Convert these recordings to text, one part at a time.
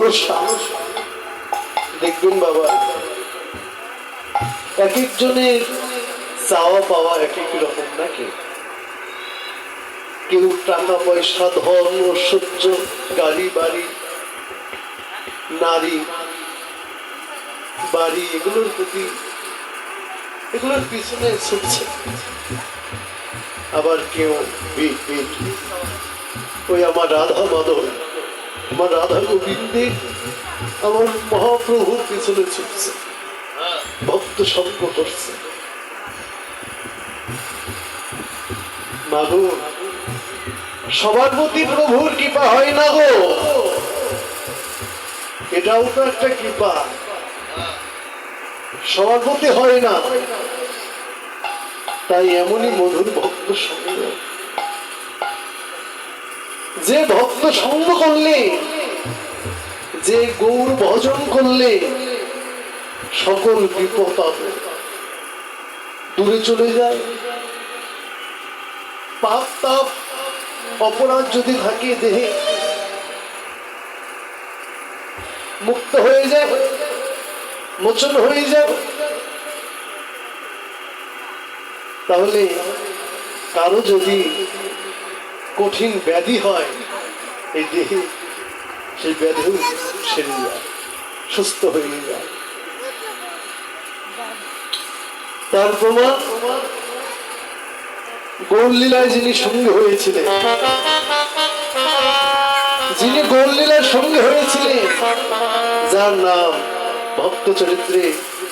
ভরসা। দেখবেন বাবা, এক একজনের চাওয়া পাওয়া এক এক রকম নাকি। কেউ টাকা পয়সা, ধন, ঐশ্বর্য, গাড়ি বাড়ি, নারী বাড়ি, এগুলোর প্রতি, এগুলোর পিছনে ছুটছে। আবার কেউ ওই আমার রাধা মাধব, আমার রাধা গোবিন্দে, আমার মহাপ্রভুর পিছনে ছুটছে, ভক্ত সঙ্গ করছে। মাগো, সবার প্রতি প্রভুর কৃপা হয় না গো, এটাও তো একটা কৃপা, সবার প্রতি হয় না। তাই এমনই মধুর ভক্ত সঙ্গ, যে ভক্ত সঙ্গ করলে, যে গৌর ভজন করলে সকল বিপদ দূরে চলে যায়। পাপ তাপ অপরাধ যদি থাকে দেহে, মুক্ত হয়ে যায়, মোচন হয়ে যায়। তাহলে কারো যদি কঠিন ব্যাধি হয় এই দেহে, সেই ব্যাধিও সেরে যায়, সুস্থ হয়ে যায়। তার প্রমাণ গৌরলীলায় যিনি সঙ্গে হয়েছিলেন, যিনি গৌরলীলার সঙ্গে হয়েছিলেন, যার নাম ভক্ত চরিত্রে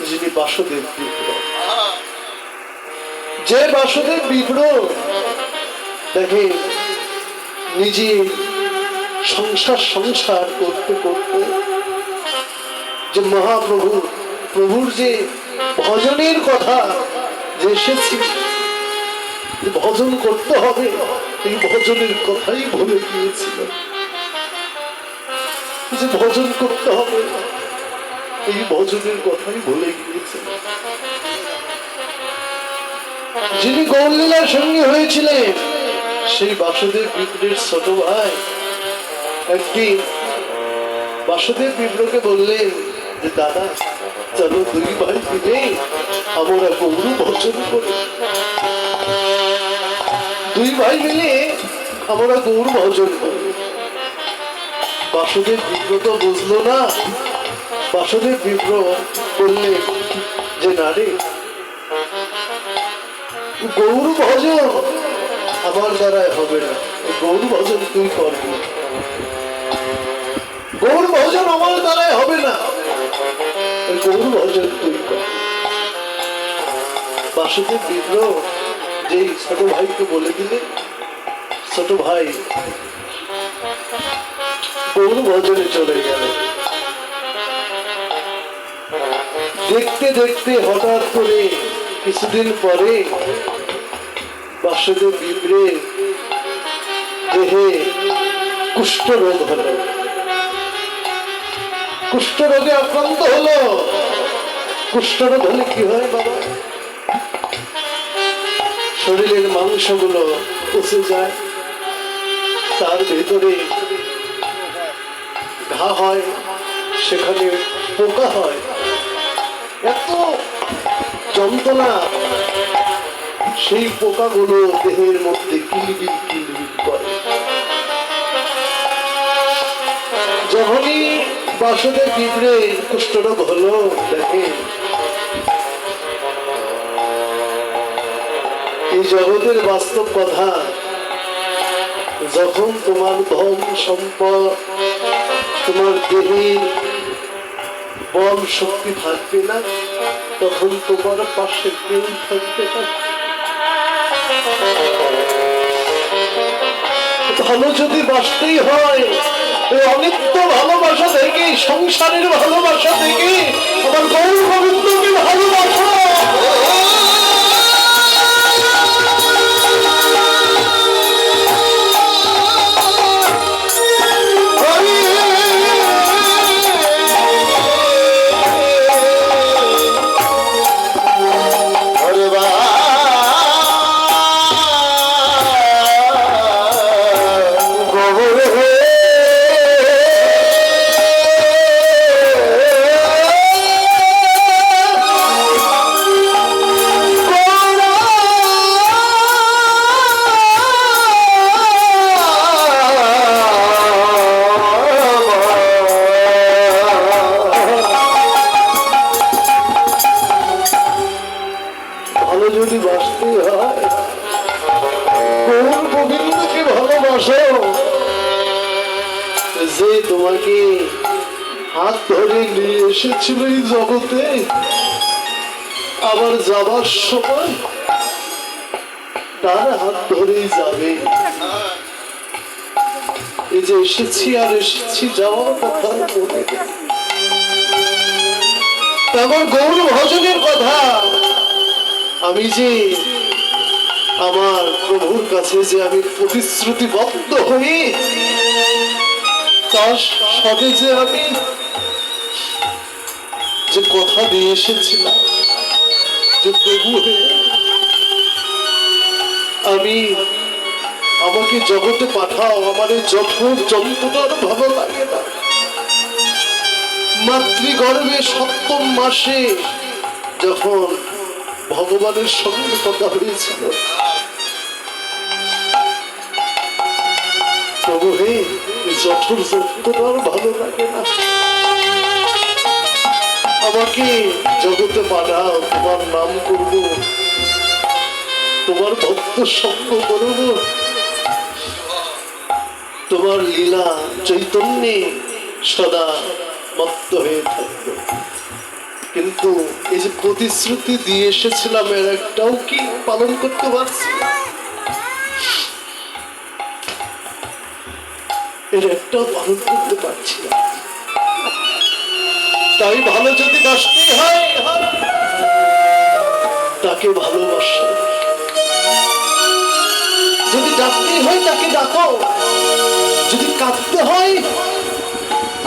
যিনি বাসুদেব বিপ্র। যে বাসুদেব বিপ্র দেখে নিজে সংসার করতে করতে যে মহাপ্রভু, প্রভুর যে ভজনের কথা যে এসেছে, ভজন করতে হবে, এই ভজনের কথাই ভুলে গিয়েছিল। যে ভজন করতে হবে, এই ভজনের কথাই ভুলে গিয়েছিল। যিনি গৌরলীলার সঙ্গে হয়েছিলেন, সেই বাসুদেব বিপ্রের ছোট ভাই একদিন বাসুদেব বিপ্রকে বললেন যে দাদা চলো দুই ভাই মিলে আমরা গৌর ভজন করি, দুই ভাই মিলে আমরা গৌর ভজন করি। বাসুদেব বিপ্র তো বুঝলো না। বাসুদেব বিপ্র বললেন যে না রে, গৌর ভজন আমার দ্বারাই হবে না, গৌর ভজন তুই করবি। গৌর ভজন আমার দ্বারাই হবে না, গৌর ভজন তুই কর। বাসুদেব বিপ্র যেই ছোট ভাইকে বলে দিলে, ছোট ভাই গৌর ভজনে চলে গেল। দেখতে দেখতে হঠাৎ করে কিছুদিন পরে বাসুদেব বিপ্রের দেহে কুষ্ঠরোগ হলো, কুষ্ঠরোগে আক্রান্ত হলো। কুষ্ঠরোগ হলে কি হয় বাবা? শরীরের মাংসগুলো পচে যায়, তার ভেতরে ঘা হয়, সেখানে পোকা হয়, এত যন্ত্রণা। সেই পোকাগুলো দেহের মধ্যে কিলবিল কিলবিল করে। যখনই বাসুদেব বিপ্রে কুষ্ঠরোগ হলো, দেখে এই জগতের বাস্তব কথা, যখন তোমার ধন সম্পদ, তোমার দেহে বল শক্তি থাকবে না, তখন তোমার পাশে কেউ থাকবে না। ভালো যদি বাঁচতেই হয়, অনিত্য ভালোবাসা থেকে, সংসারের ভালোবাসা থেকে আমার গৌর গোবিন্দকে ভালোবাসা। তোমাকে হাত ধরে নিয়ে এসেছিল এই জগতে, আবার যাবার সময় তার হাত ধরেই যাবে। এই যে এসেছি আর এসেছি, যাওয়ার কথা মনে নেই। তেমন গৌর ভজনের কথা, আমি যে আমার প্রভুর কাছে যে আমি প্রতিশ্রুতিবদ্ধ হই, তার সাথে যে আমি যে কথা দিয়ে এসেছিলাম যে প্রভু আমি আমাকে জগতে পাঠাও, আমার এই জঠর যন্ত্রণার ভালো লাগে না। মাতৃগর্ভে সপ্তম মাসে যখন ভগবানের সঙ্গে কথা হয়েছিল, প্রভু হে জঠর যন্ত্রণার ভালো লাগে না, আমাকে জগতে পাঠাও, তোমার নাম করব, তোমার ভক্ত সঙ্গ করব, তোমার লীলা চৈতন্যে সদা মত্ত হয়ে থাকবে। কিন্তু এই যে প্রতিশ্রুতি দিয়ে এসেছিলাম, এর একটাও কি পালন করতে পারছি? এর একটাও পালন করতে পারছি না। তাই ভালো যদি বাসতে হয়, তাকে ভালোবাসো। যদি ডাকতে হয় তাকে ডাকো, যদি কাঁদতে হয়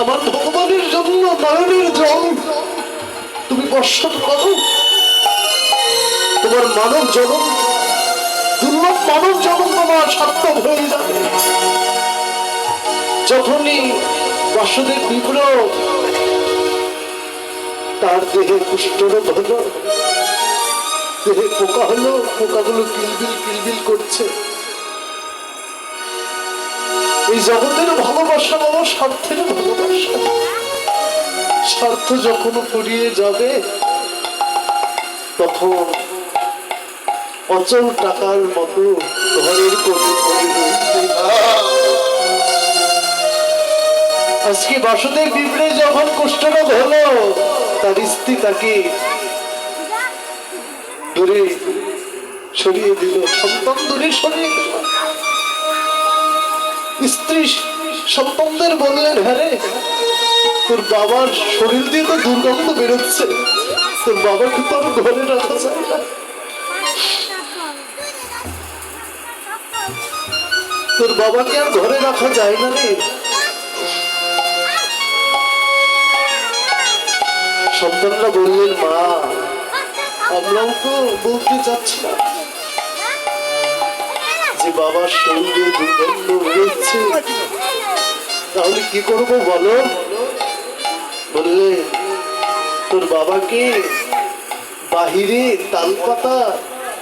আমার ভগবানের জন্য নয়নের জল তুমি বর্ষণ করো। তোমার মানব জনম, দুর্লভ মানব জনম তোমার সার্থক হয়ে যাবে। যখনই বাসুদেব বিপ্র তার দেহে কুষ্ঠরোগ হলো, দেহে পোকা হলো, পোকাগুলো কিলবিল করছে। এই জগতের ভালোবাসা বলো স্বার্থের ভালোবাসা। স্বার্থ যখন ফুরিয়ে যাবে, তখন অচল টাকার মতো ঘরের কোণে পড়ে রয়েছে। আজকে বাসুদেব বিপ্রে যখন কুষ্ঠরোগ হলো, তার স্ত্রী তাকে দূরে সরিয়ে দিল, সন্তান দূরে সরিয়ে দিল। স্ত্রী সন্তানদের বললেন, হ্যাঁ রে, তোর বাবার শরীর দিয়ে তো দুর্গন্ধ বেরোচ্ছে, তোর বাবাকে তো আর ঘরে রাখা যায় না, তোর বাবাকে আর ঘরে রাখা যায় না রে। সন্তানরা বললেন, মা আমরাও তো বলতে চাচ্ছি না যে বাবার শরীরে দুর্গন্ধ বেরোচ্ছে, তাহলে কি করবো বলো? বললে, তোর বাবাকে বাহিরে তালপাতা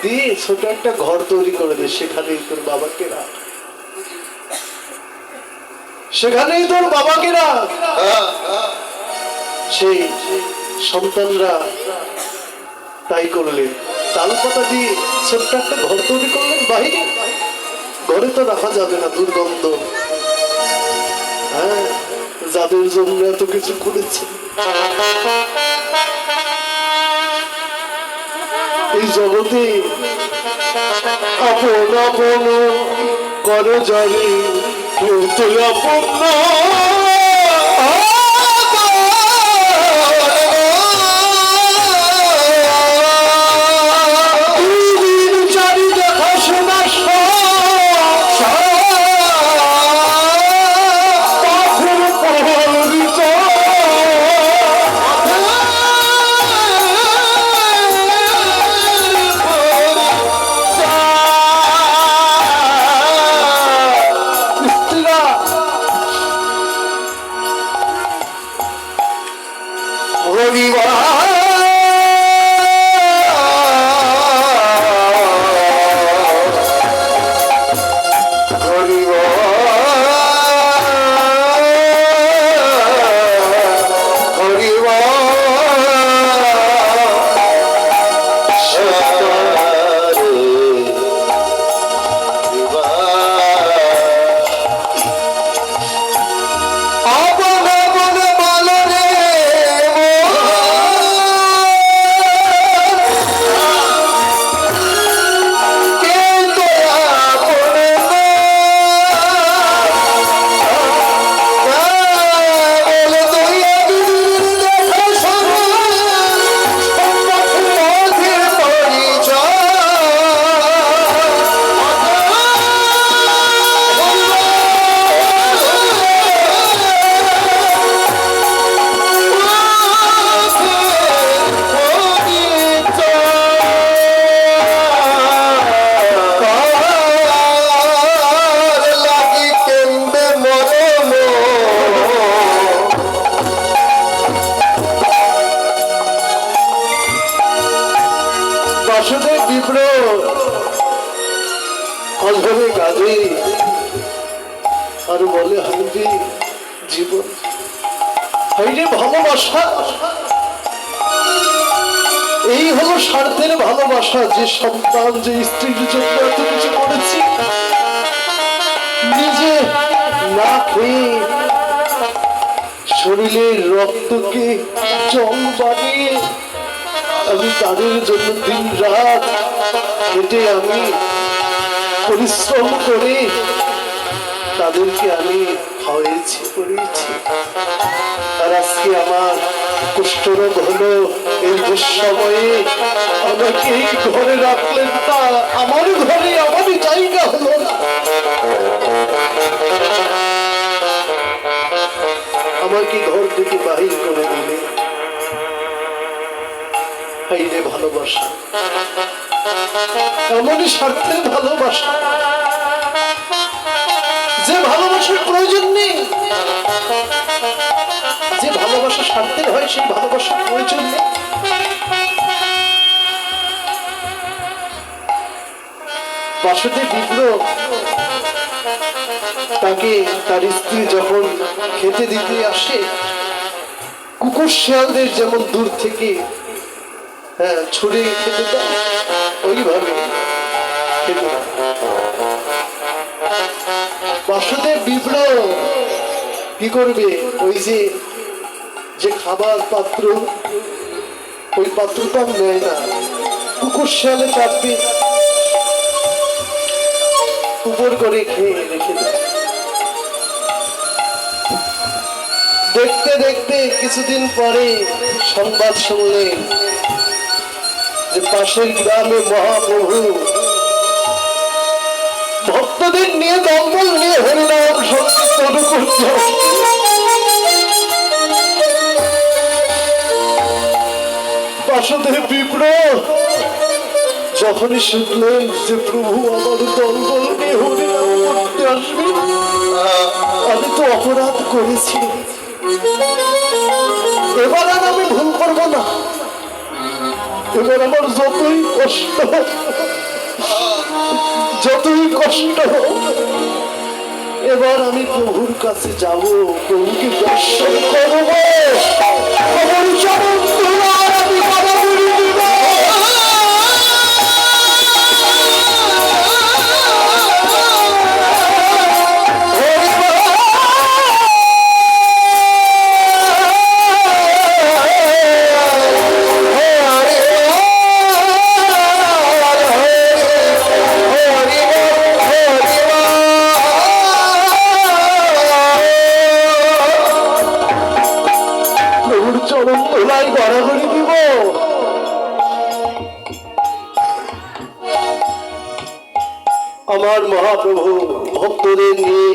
দিয়ে ছোট একটা ঘর তৈরি করে দে, সেখানেই তোর বাবাকে রাখ, সেখানেই তোর বাবাকে রাখ। সেই সন্তানরা তাই করলেন, তালপাতা দিয়ে ছোট্ট একটা ঘর তৈরি করলেন বাহিরে। ঘরে তো রাখা যাবে না, দুর্গন্ধ। হ্যাঁ, যাদের জন্য এত কিছু করেছে, এই জগতে আপন আপন করে যাবে, কেউ তো আপন কাঁদে আর বলে হাইরে জীবন, হাইরে ভালোবাসা। এই হলো স্বার্থের ভালোবাসা, যে সন্তান, যে স্ত্রীর জন্য এত কিছু করেছি, নিজে না খেয়ে শরীরের রক্তকে জল বানিয়ে আমি তাদের জন্য দিন রাত হেঁটে আমি পরিশ্রম করে তাদেরকে আমি খাওয়াইছি, করেছি। আর আজকে আমার কুষ্ঠরোগ হলো, এই দুঃসময়ে আমাকে এই ঘরে রাখলেন না, আমার ঘরে আমার জায়গা হলো না, আমাকে ঘর থেকে বাহির করে দিলে। হাইরে ভালোবাসা, এমনই স্বার্থের ভালোবাসা, যে ভালোবাসার প্রয়োজন নেই, যে ভালোবাসা স্বার্থের হয় সেই ভালোবাসার প্রয়োজন নেই। বাসুদেব বিপ্র তাকে তার স্ত্রী যখন খেতে দিতে আসে, কুকুর শিয়ালদের যেমন দূর থেকে ছুড়ে খেতে দেয়, ওইভাবে খেতে দেয়। বাসুদেব বিপ্র কি করবে, ওই যে খাবার পাত্র, ওই পাত্রটা নেয় না, কুকুর শিয়ালে চাপবে, উপর করে খেয়ে রেখে দেয়। দেখতে দেখতে কিছুদিন পরে সংবাদ শুনলেন যে পাশের গ্রামে মহাপ্রভু ভক্তদের নিয়ে দম্বল নিয়ে হরিনাম সংকীর্তন করছে। বাসুদেব বিপ্র যখনই শুনলেন যে প্রভু আমার দম্বল নিয়ে হরিনাম করতে আসবে, আমি তো অপরাধ করেছি, এবার আর আমি ভুল করবো না, এবার আমার যতই কষ্ট এবার আমি প্রভুর কাছে যাব, প্রভুকে দর্শন করবো, আমার চরণ ধুলায় আমি কাদাগুলি দিব। আমার মহাপ্রভু ভক্তদের নিয়ে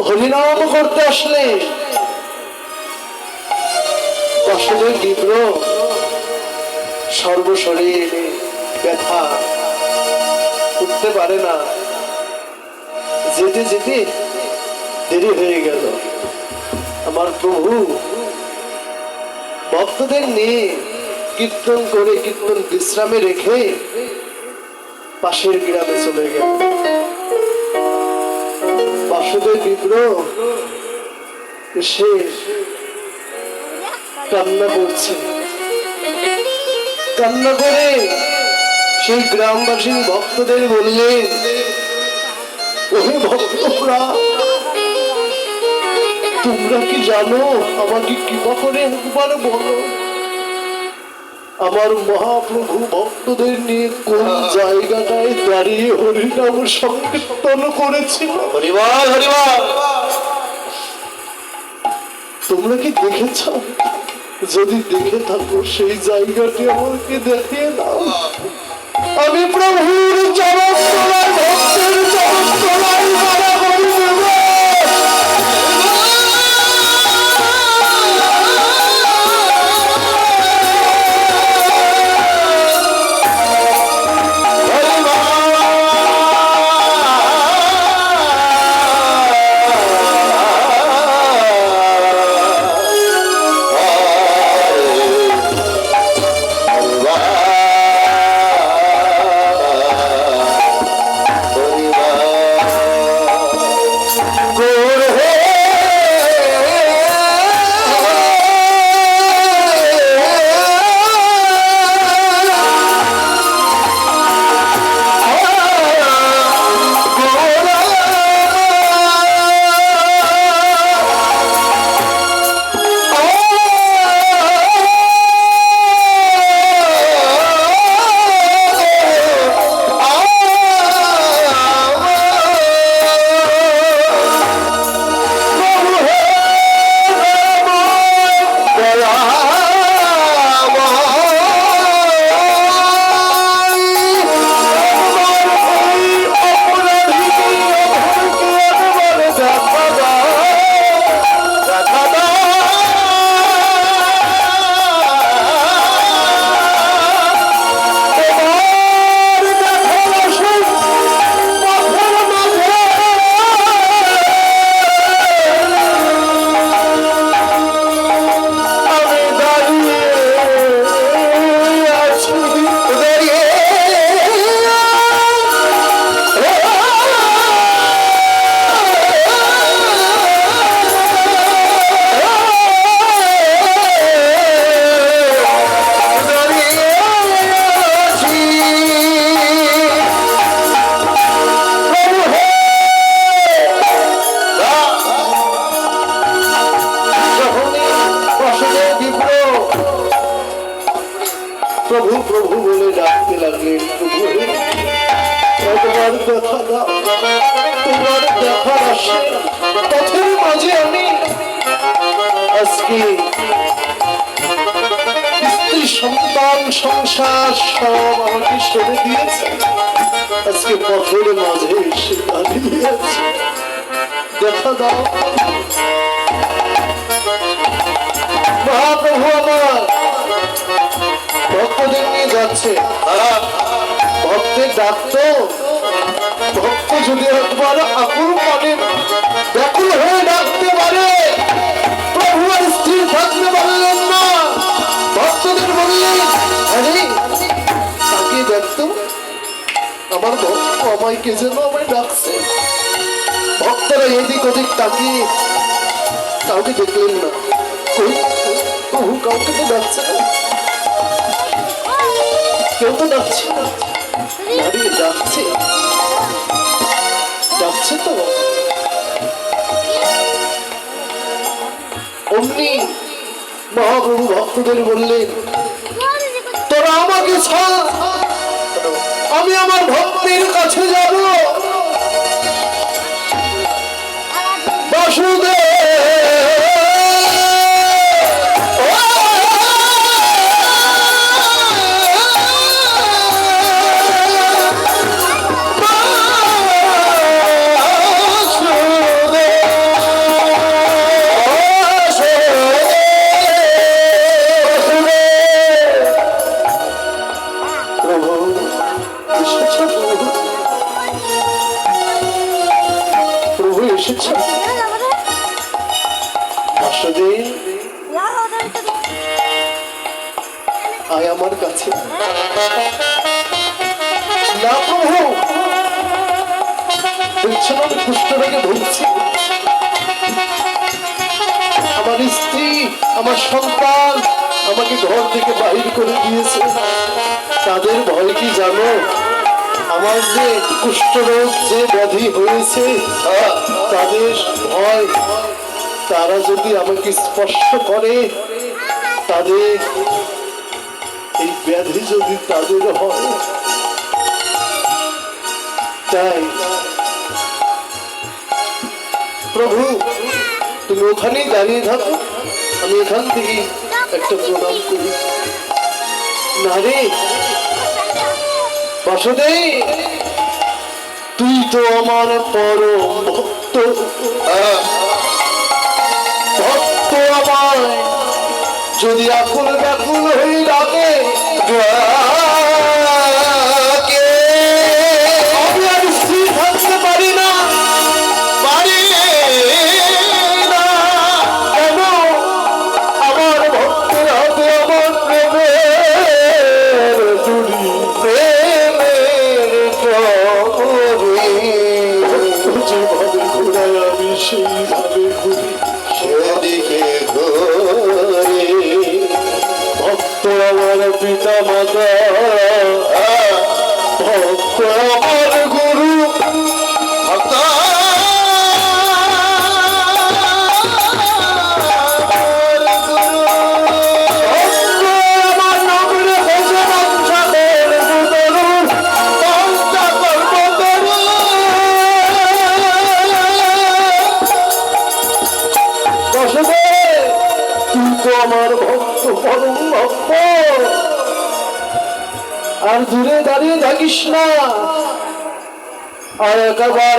হরিনাম করতে আসলে বাসুদেব বিপ্র সর্বশরীর ব্যথা, উঠতে পারে না, যেতে যেতে দেরি হয়ে গেল। আমার প্রভু ভক্তদের নিয়ে কীর্তন করে, কীর্তন বিশ্রামে রেখে পাশের গ্রামে চলে গেল। বাসুদেব বিপ্র এসে কান্না করছে, কান্না করে সেই গ্রামবাসী ভক্তদের বললেন, ওহে ভক্তরা, তোমরা কি জানো, আমাকে কৃপা করে একবার বলো, আমার মহাপ্রভু ভক্তদের নিয়ে কোন জায়গাটায় দাঁড়িয়ে হরিনাম সংকীর্তন করেছিল? হরিবল হরিবল। তোমরা কি দেখেছ? যদি দেখে থাকো সেই জায়গাটি আমাকে দেখিয়ে দাও, আমি প্রভুর চরণ তলায়, ভক্তের চরণ তলায় মারা হরি দেব। একবার দেখা দাও, তোমার দেখার আসে পথের মাঝে আমি আজকে স্ত্রী সন্তান সংসার সব আমাকে ছেড়ে দিয়েছে, আজকে পথের মাঝে এসে দাঁড়িয়ে আছে, দেখা দাও। মহাপ্রভু আমার ভক্তদের নিয়ে যাচ্ছে, ভক্তের ডাকতো, ভক্ত যদি একবার আকুল মনে ব্যাকুল হয়ে ডাকতে পারে, প্রভু আর স্থির থাকতে পারলেন না, ভক্তদের বললেন আরে তাকে দেখতো, আমার ভক্ত আমাকে যেন আমায় ডাকছে। ভক্তরা এদিক ওদিক তাকিয়ে কাউকে দেখলেন না, প্রভু কাউকে তো ডাকছে না, কেউ তো ডাকছে না, দাঁড়িয়ে ডাকছে, ডাকছে তো। অমনি মহাপ্রভু ভক্তদের বললেন তোরা আমাকে ছাড়, আমি আমার ভক্তের কাছে যাব। বাসুদেব আয় আমার কাছে। না প্রভু, দেখছেন আমি কুষ্ঠরোগে ভুগছি, আমার স্ত্রী আমার সন্তান আমাকে ঘর থেকে বাহির করে দিয়েছে, তাদের ভয় কি জানো? আমার যে কুষ্ঠরোগ যে ব্যাধি হয়েছে তাদের ভয়, তারা যদি আমাকে স্পর্শ করে, তাদের এই ব্যাধি যদি তাদের হয়, তাই প্রভু তুমি ওখানেই দাঁড়িয়ে থাকো, আমি এখান থেকে একটা প্রণাম করি। না রে বাসুদেব, তুই তো আমার পরম ভক্ত, ভক্ত আমায় যদি আকুল ব্যাকুল হয়ে ডাকে, আমি আর স্থির থাকতে পারি না, পারি না। কেন আমার ভক্তের হাতে আমার প্রেমের চুরি, প্রেমের যেভাবে ঘোরায় আমি সেইভাবে ঘুরি, সেদিকে ঘুরে। ভক্ত আমার পিতা মাতা, ভক্ত আমার গুরু, ভক্ত আমার নামে ভোজে বংশালের গুরু, বংশা কর্মকরু। তুই তো আমার ভক্ত, পরম ভক্ত, আর দূরে দাঁড়িয়ে থাকিস না, আর একবার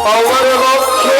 আমার পক্ষে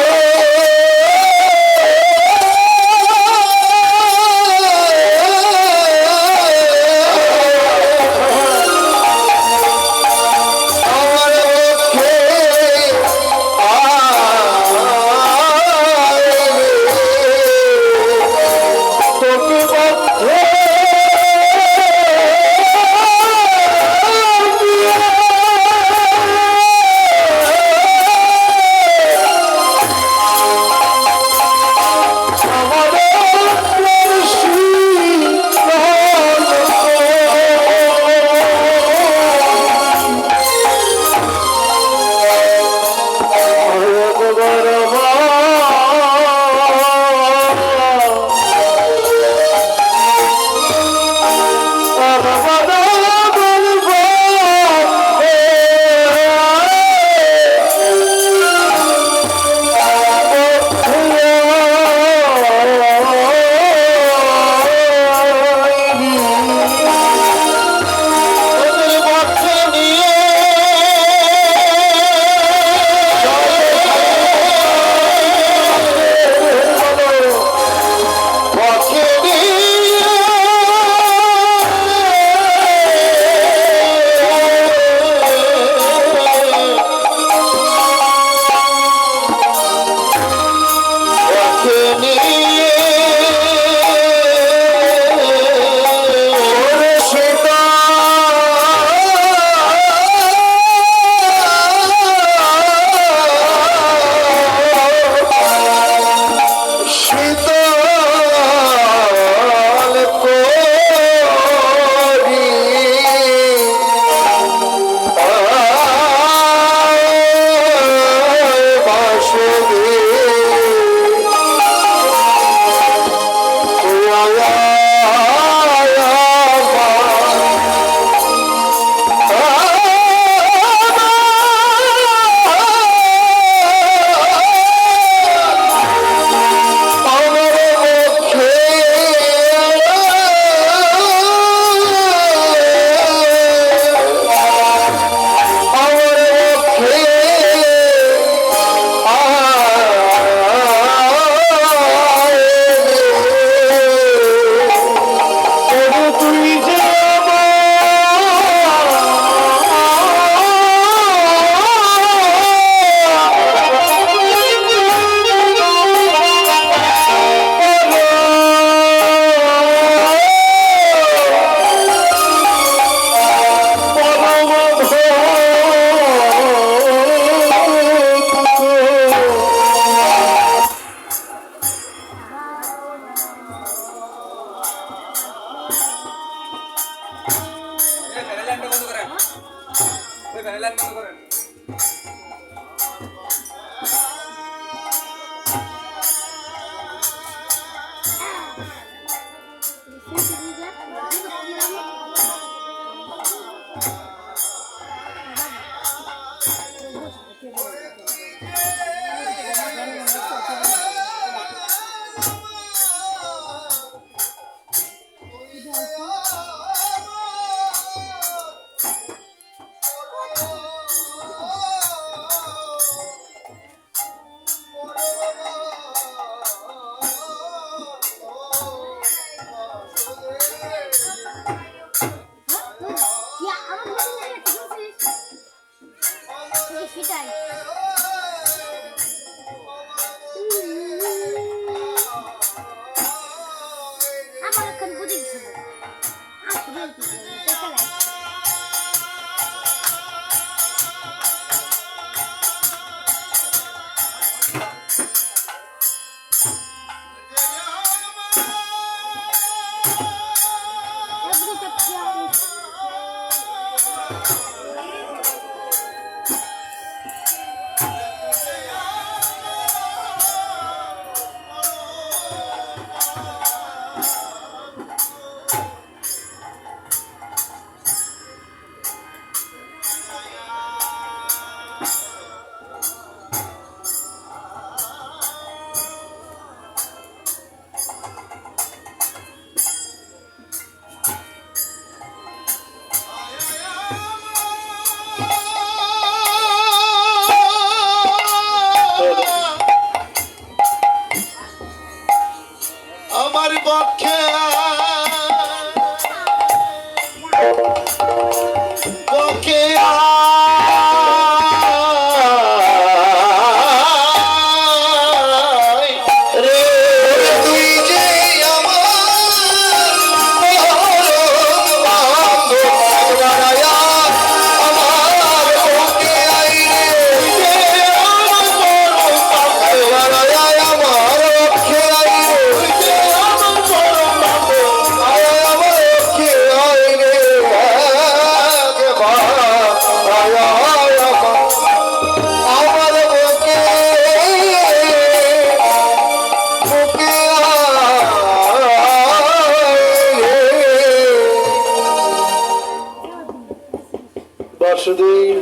বাসুদেব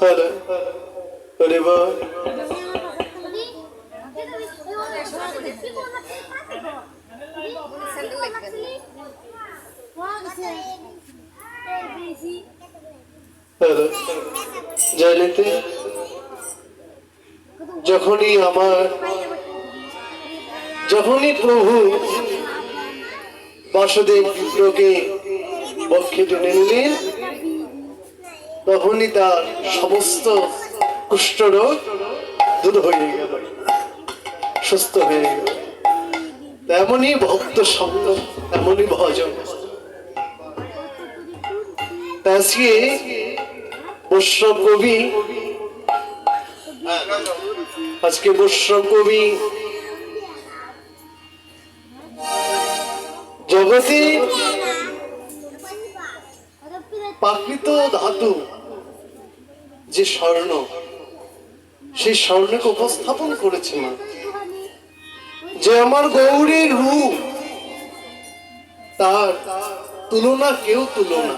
আরে আরে বা জানিতে যখনই প্রভু বাসুদেব বিপ্রকে পক্ষে টেনে নিলেন তখনই তার সমস্ত কুষ্ঠরোগ দূর হয়ে গেল, সুস্থ হয়ে গেল। তেমনই ভক্ত সঙ্গ, এমনই ভজন। আজকে বৈষ্ণব কবি জগতে প্রাকৃত ধাতু যে স্বর্ণ, সেই স্বর্ণকে উপস্থাপন করেছে মা, যে আমার গৌরীর রূপ, তার তুলনা কেউ তুলনা,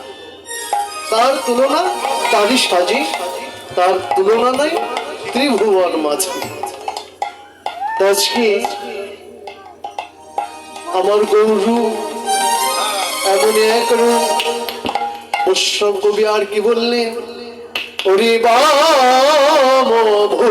তার তুলনা তারই সাজি, তার তুলনা নাই ত্রিভুবন মাঝে। আজকে আমার গৌরু এমন এক রূপ, বৈষ্ণব কবি আর কি বললেন, ওরে বাম ভূ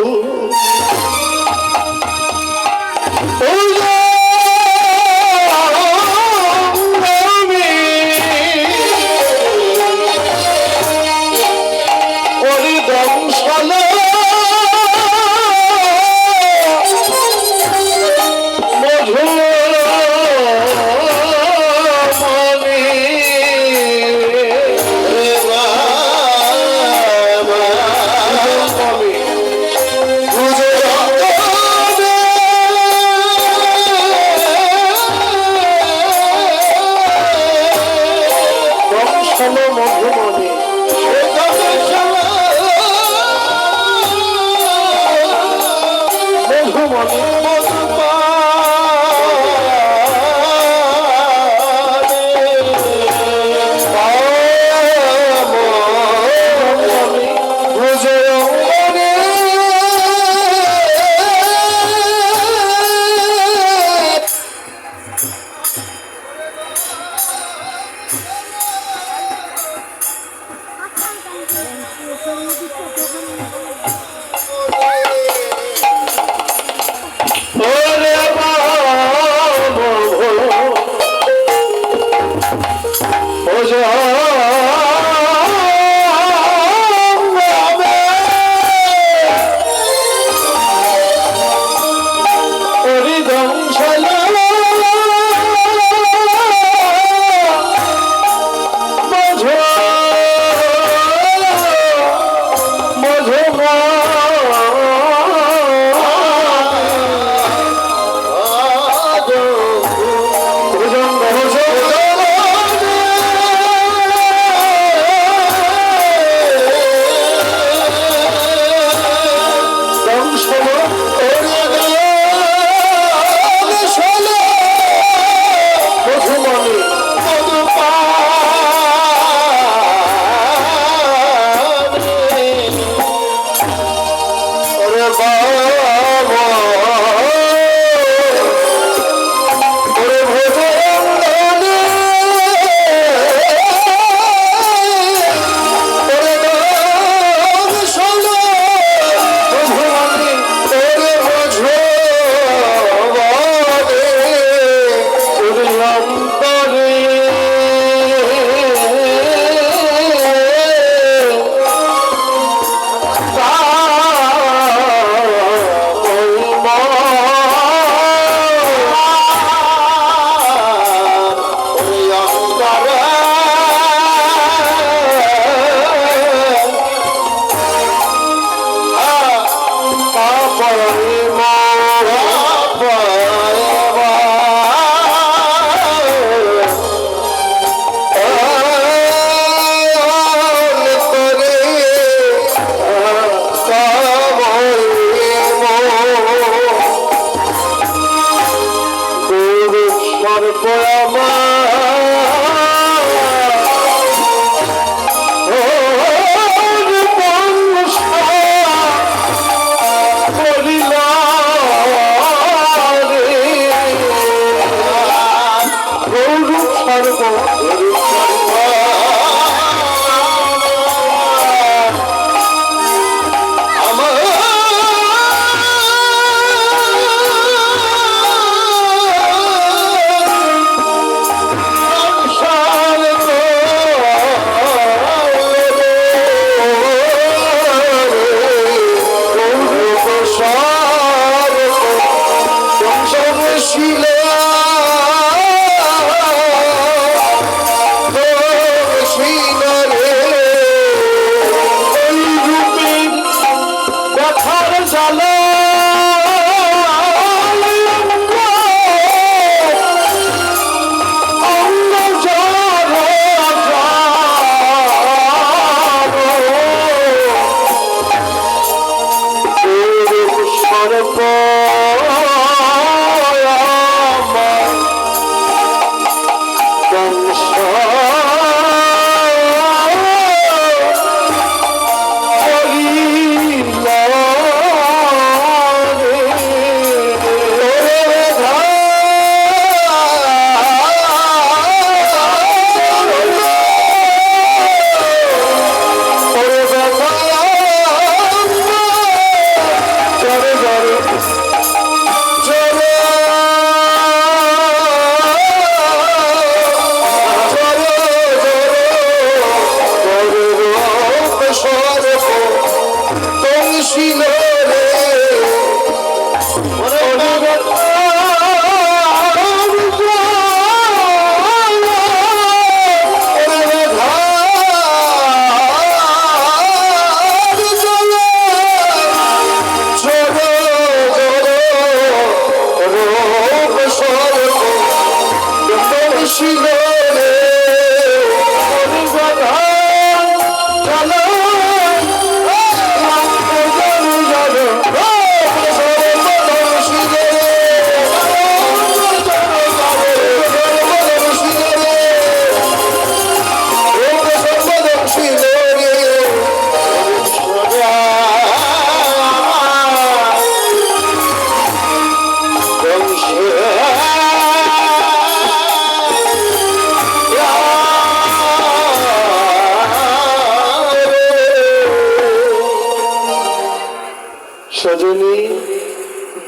সজনী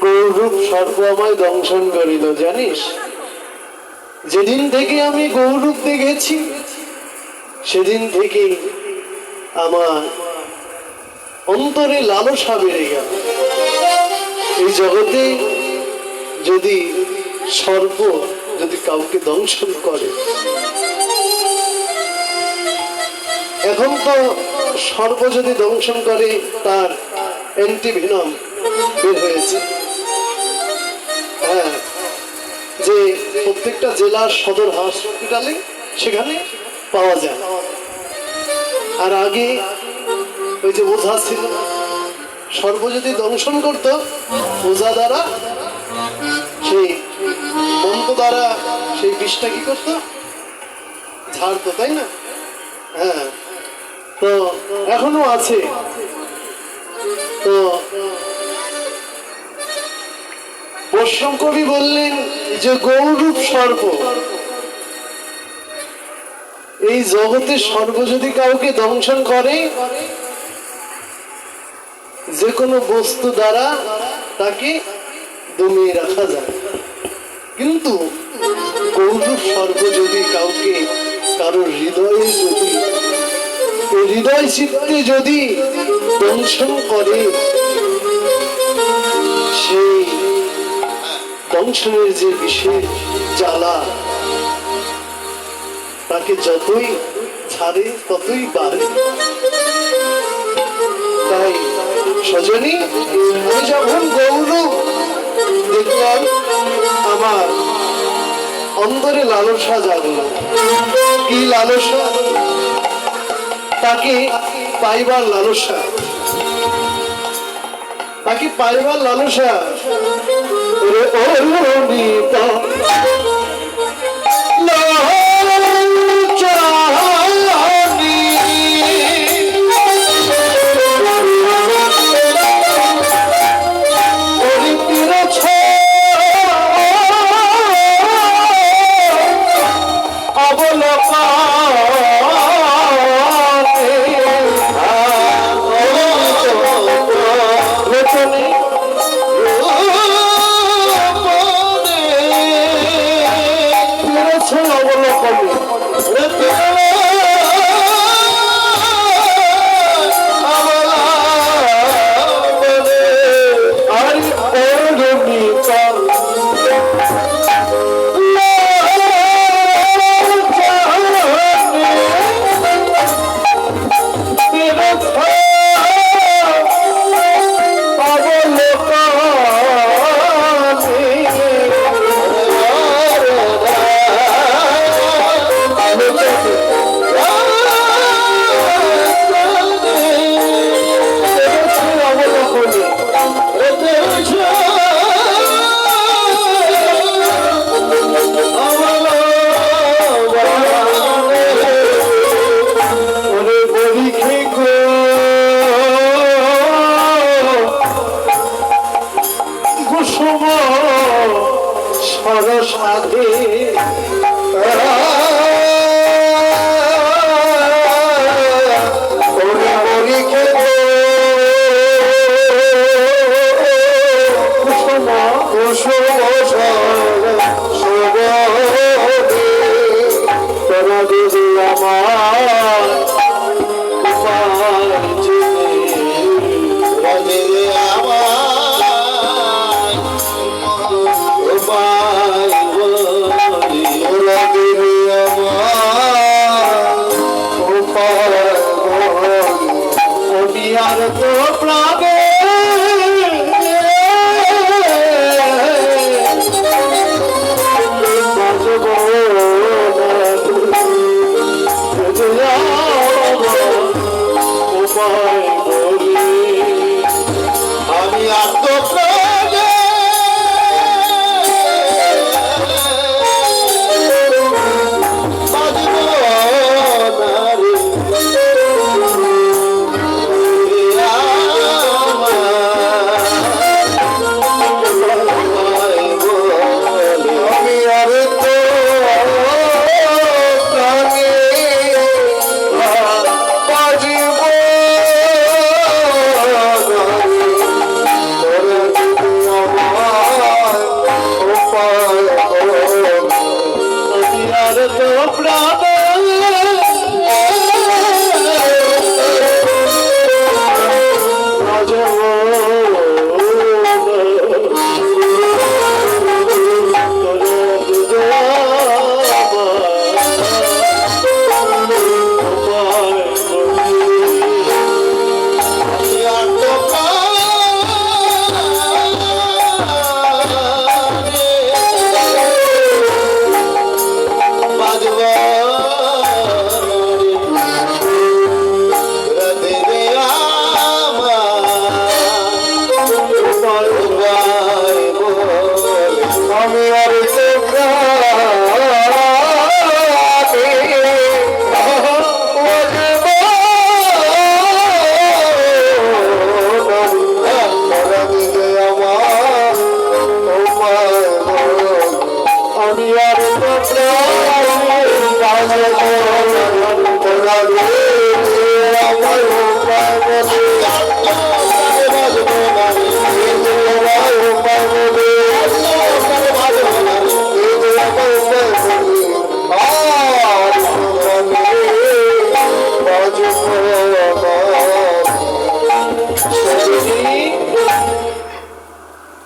গৌরূপ সর্প আমায় দংশন করিল জানিস। যেদিন থেকে আমি গৌরূপ দেখেছি সেদিন থেকে আমার অন্তরে লালসা বেড়ে গেল। এই জগতে যদি সর্প যদি কাউকে দংশন করে, এখন তো সর্প যদি দংশন করে তার অ্যান্টিভেনম বের হয়েছে। হ্যাঁ, যে প্রত্যেকটা জেলার সদর হসপিটালে সেখানে পাওয়া যায়। আর আগে ওই যে ওঝা ছিল, সর্প যদি দংশন করতো ওঝা দ্বারা, সেই মন্ত্র দ্বারা সেই বিষটা কি করতো, ঝাড়তো, তাই না? হ্যাঁ, তো এখনো আছে। তো বৈষ্ণব কবি বললেন যে গৌরূপ সর্প, এই জগতে সর্প যদি কাউকে দংশন করে, যে কোনো বস্তু দ্বারা তাকে দমিয়ে রাখা যায়। কিন্তু গৌরূপ সর্প যদি কাউকে কারো হৃদয়ে যদি হৃদয় চিত্তে যদি দংশন করে, সেই দংশনের যে বিশেষ জ্বালা তাকে যতই ছাড়ে ততই বাড়ে। তাই সজনী, আমি যখন গৌরূপ দেখলাম আমার অন্তরে লালসা জাগল। কি লালসা? তাকে পাইবার লালসা, তাকে পাইবার লালসা।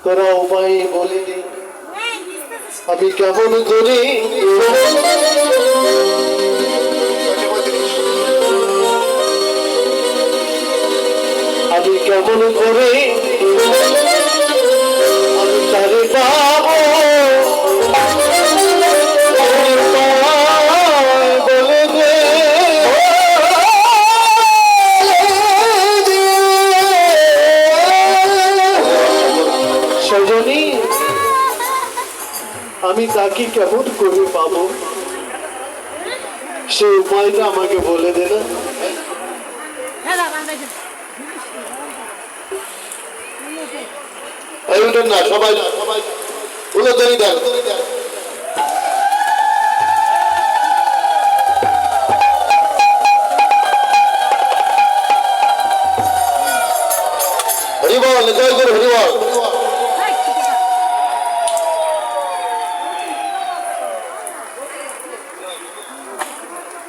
তোরা উপায় বলিনি আমি কেমন করি আমি কেমন করে আমি তারে পাবো বলে দে সজনী আমি তাকে কেমন করে পাবো সে উপায়টা আমাকে বলে দে না না সবাই উলুধ্বনি দেন হরিবল জয় গুরু হরিবল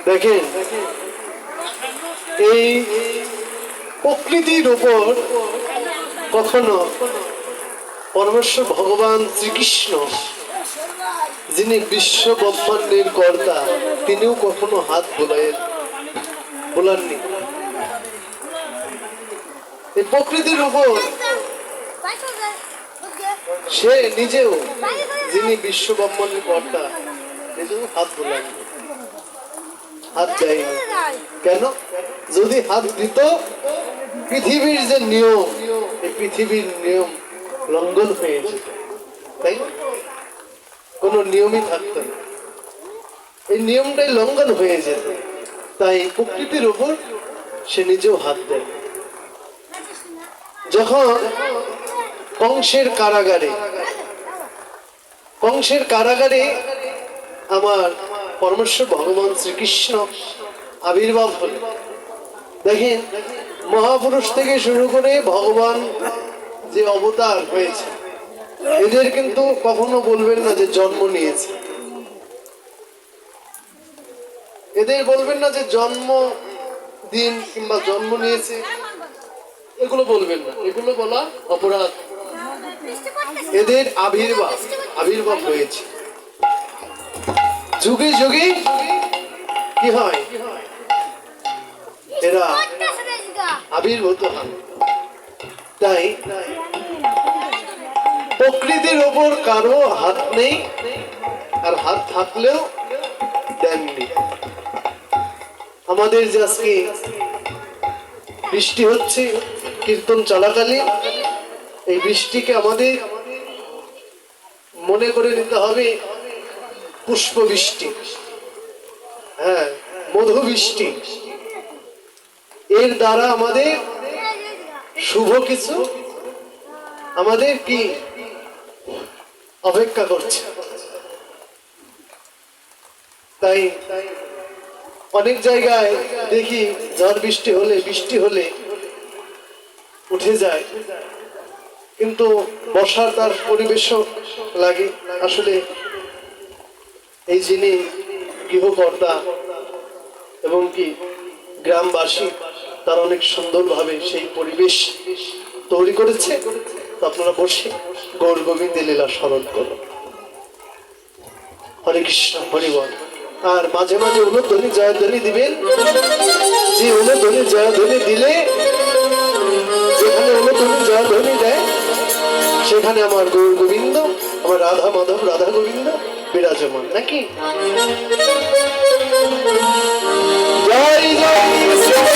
দেখেন এই প্রকৃতির উপর কখনো পরমেশ্বর ভগবান শ্রীকৃষ্ণ যিনি বিশ্ব ব্রহ্মাণ্ডের কর্তা তিনিও কখনো হাত বোলাননি এই প্রকৃতির উপর সে নিজেও যিনি বিশ্ব ব্রহ্মাণ্ডের কর্তা নিজেও হাত বোলাননি হাত দেয়নি কেন যদি হাত দিত পৃথিবীর যে নিয়ম এই পৃথিবীর নিয়ম লঙ্ঘন হয়ে যেত তাই কোন নিয়মই থাকতো না এই নিয়মটাই লঙ্ঘন হয়ে যেত তাই প্রকৃতির উপর সে নিজেও হাত দেয় যখন কংসের কারাগারে আমার পরমেশ্বর ভগবান শ্রীকৃষ্ণ আবির্ভাব হল দেখেন মহাপুরুষ থেকে শুরু করে ভগবান যে অবতার হয়েছে এদের কিন্তু কখনো বলবেন না যে জন্ম নিয়েছে এদের বলবেন না যে জন্ম দিন কিংবা জন্ম নিয়েছে এগুলো বলবেন না এগুলো বলা অপরাধ এদের আবির্ভাব হয়েছে যুগে যুগে কি হয় এরা আবির্ভূত হয় তাই প্রকৃতির ওপর কারো হাত নেই আর হাত থাকলেও দেননি আমাদের যে আজকে বৃষ্টি হচ্ছে কীর্তন চলাকালীন এই বৃষ্টিকে আমাদের মনে করে নিতে হবে পুষ্প বৃষ্টি হ্যাঁ মধু বৃষ্টি এর দ্বারা আমাদের শুভ কিছু আমাদের কি অপেক্ষা করছে তাই অনেক জায়গায় দেখি ঝড় বৃষ্টি হলে উঠে যায় কিন্তু বর্ষার তার পরিবেশও লাগে আসলে এই যিনি গৃহকর্তা এবং কি গ্রামবাসী তারা অনেক সুন্দরভাবে সেই পরিবেশ তৈরি করেছে তো আপনারা বসে গৌর গোবিন্দের লীলা স্মরণ করুন হরে কৃষ্ণ হরি বল আর মাঝে মাঝে উলুধ্বনি জয়ধ্বনি দিবেন যে উলুধ্বনি জয়ধ্বনি দিলে যেখানে উলুধ্বনি জয়ধ্বনি দেয় সেখানে আমার গৌর গোবিন্দ আমার রাধা মাধব রাধা গোবিন্দ বিরাজমান নাকি জয় জয়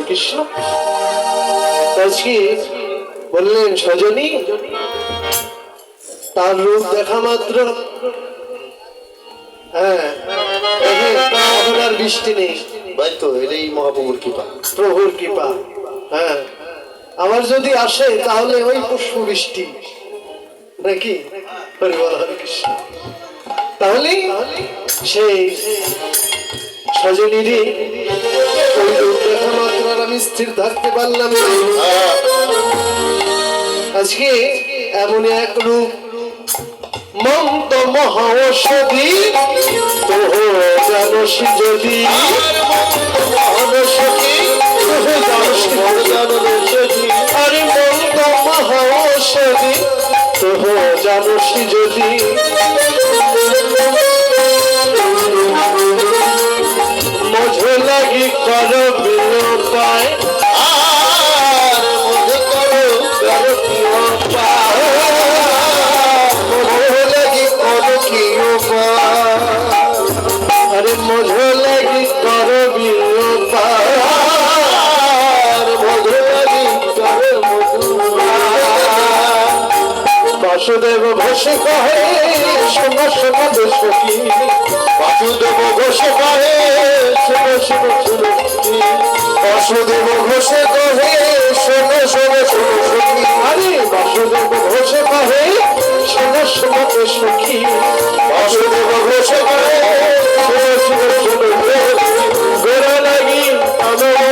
কৃষ্ণ আজকে বললেন সজনী তার রূপ দেখা মাত্র হ্যাঁ এখন আর বৃষ্টি নেই ভাই তো এটাই মহাপ্রভুর কৃপা প্রভুর কৃপা হ্যাঁ আবার যদি আসে তাহলে ওই পুষ্প বৃষ্টি নাকি হরি বল হরে কৃষ্ণ তাহলে সেই সজনীরই ওই রূপ দেখা মাত্র আর আমি স্থির থাকতে পারলাম না। আজকে এমন এক রূপ মন্ত মহাঔষধি তোহ জানস যদি আরে মন্ত মহাঔষধি তোহ জানস যদি মঝে লাগি কর বিলোপায় আর মঝে করো কর বিলোপায় মঝে লাগি কর কি উপায় আরে মঝে লাগি কর বিলোপায় আর মঝে লাগি কর বাসুদেব ঘোষে কহে শোন শোন সখী বাসুদেব ঘোষে কহে শোন শোন সখী বাসুদেব ঘোষে কহে শোন শোন সখী আরে বাসুদেব ঘোষে কহে শোন শোন সখী বাসুদেব ঘোষে কহে শোন শোন গোরা লাগি আমার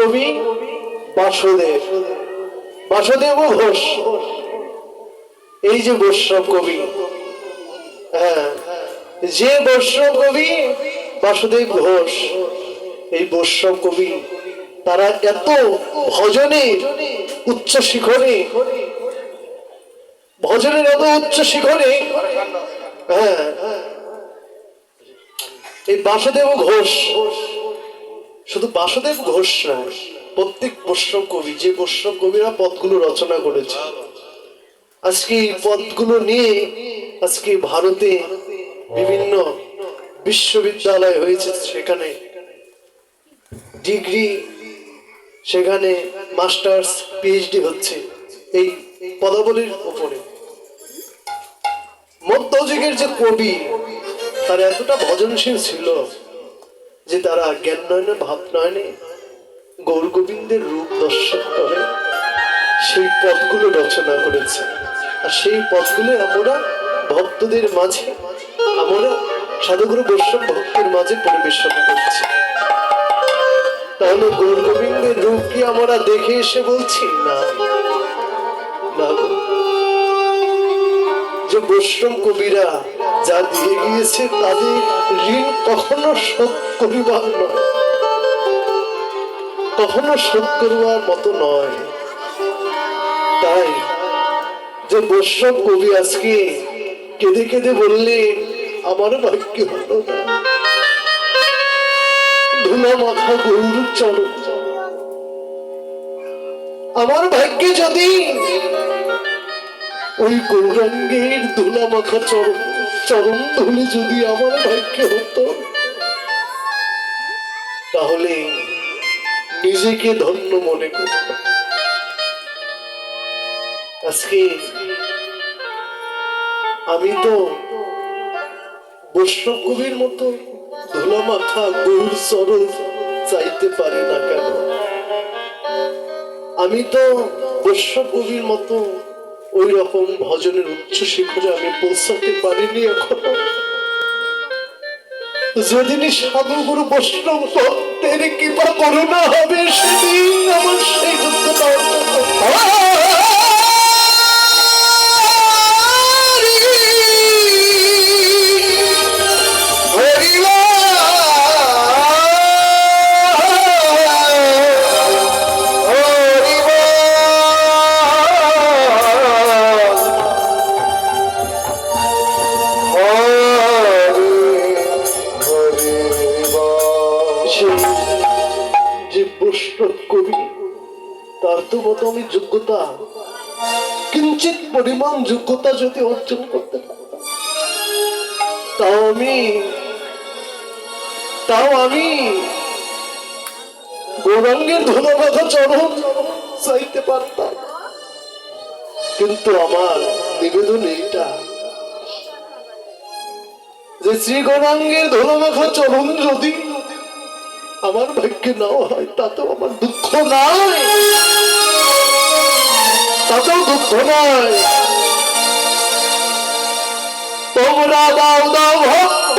কবি বাসুদেব বাসুদেব ঘোষ এই যে বৈষ্ণব কবি হ্যাঁ যে বৈষ্ণব কবি বাসুদেব ঘোষ এই বৈষ্ণব কবি তারা এত ভজনের উচ্চ শিখরে ভজনের এত উচ্চ শিখরে হ্যাঁ এই বাসুদেব ঘোষ শুধু বাসুদেব ঘোষ না প্রত্যেক বৈষ্ণব কবি যে বৈষ্ণব কবিরা পদগুলো রচনা করেছে আজকে এই পদগুলো নিয়ে আজকে ভারতে বিভিন্ন বিশ্ববিদ্যালয় হয়েছে সেখানে ডিগ্রি সেখানে মাস্টার্স পিএইচডি হচ্ছে এই পদাবলীর উপরে মধ্যযুগের যে কবি তারা এতটা ভজনশীল ছিল যে তারা জ্ঞান নয়নে ভাব নয়নে গৌর গোবিন্দের রূপ দর্শন করে সেই পদগুলো রচনা করেছে আর সেই পদগুলো আমরা ভক্তদের মাঝে আমরা সাধুগুরু বৈষ্ণব ভক্তের মাঝে পরিবেশন করছি তাহলে গৌর গোবিন্দের রূপ কি আমরা দেখে এসে বলছি না যে বৈষ্ণব কবিরা যা দিয়ে গিয়েছে তাদের ঋণ কখনো শোধ করিবার নয় কখনো শোধ করবার মতো নয় তাই যে বৈষ্ণব কবি আজকে কেঁদে কেঁদে বললেন আমার ভাগ্য হলো না ধুলা মাথা গৌর চরণ আমার ভাগ্যে যদি ওই গৌরাঙ্গের দোলা মাখা চরণ চরণ ধুলে যদি আমার ভাগ্যে হতো, তাহলে নিজেকে ধন্য মনে করতাম। আজকে আমি তো বৈষ্ণব কবির মতো ধুলা মাথা গৌর চরণ চাইতে পারি না কেন? আমি তো বৈষ্ণব কবির মতো ওই রকম ভজনের উচ্চ শিখরে আমি পৌঁছাতে পারিনি এখনো। যেদিন সাধুগুরু বৈষ্ণব ভক্তের কৃপা করুণা হবে, সেদিন আমার সেই যোগ্যতা অর্জন করতে হবে। যে বৈষ্ণব কবি, তার তো মতো আমি যোগ্যতা, কিঞ্চিত পরিমাণ যোগ্যতা যদি অর্জন করতে পারতাম, তাও আমি গৌরাঙ্গের ধুলা মাথা চরণ চাইতে পারতাম। কিন্তু আমার নিবেদন এইটা যে শ্রী গৌরাঙ্গের ধুলা মাথা চরণ যদি আমার ভাগ্যে নাও হয়, তাতেও আমার দুঃখ নাই, তাতেও দুঃখ নাই। তোমরা দাও দাও ভক্ত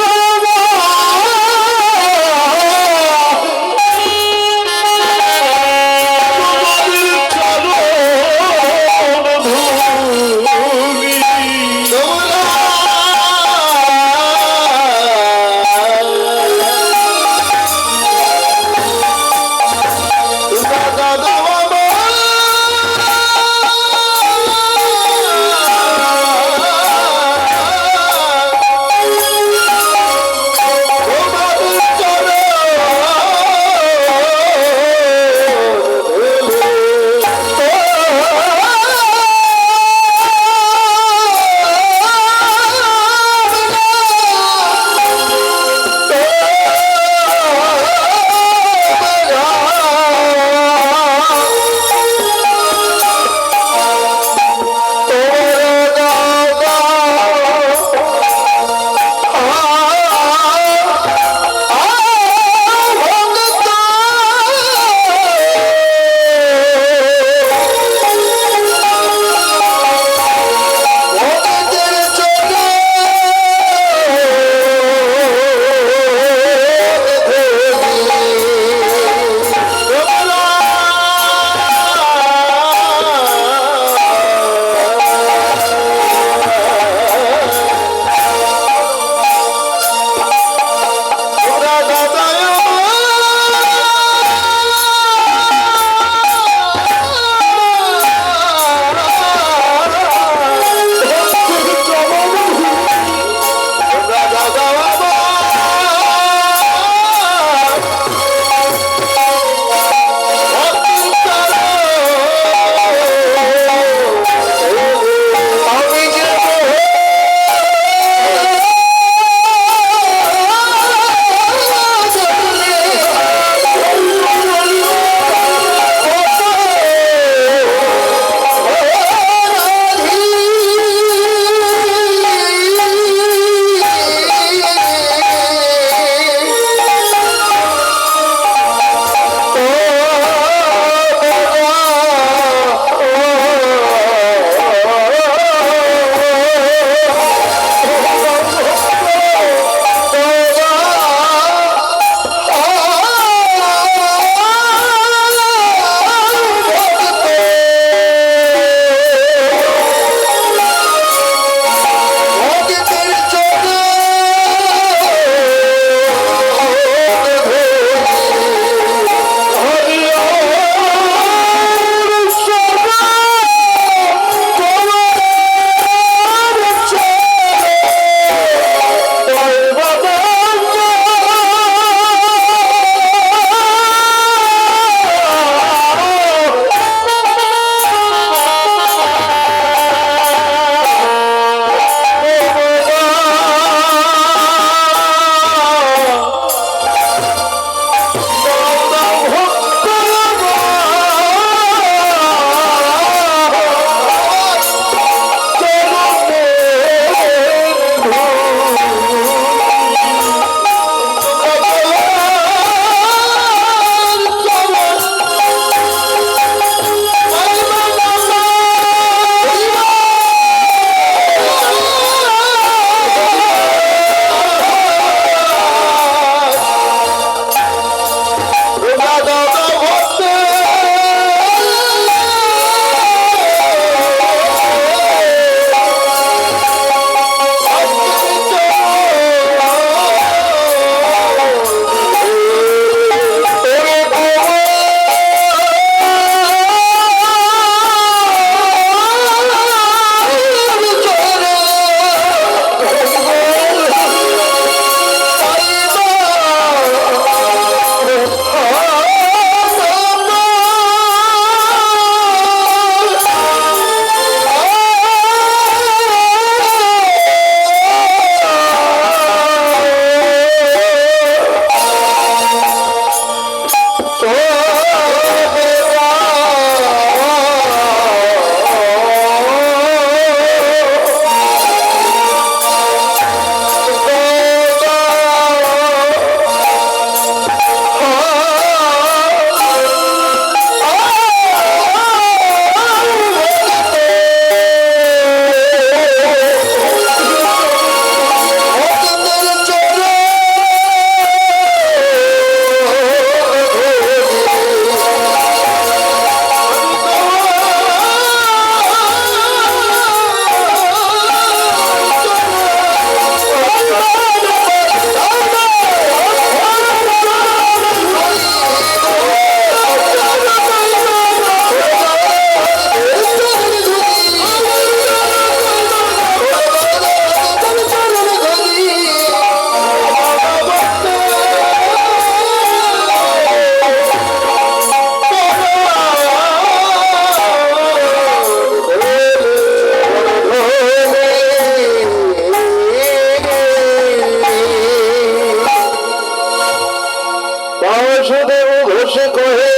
বসুদেব ঘোষ কহে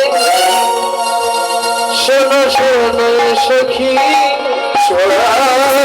শোনো শোনো সখী সোনা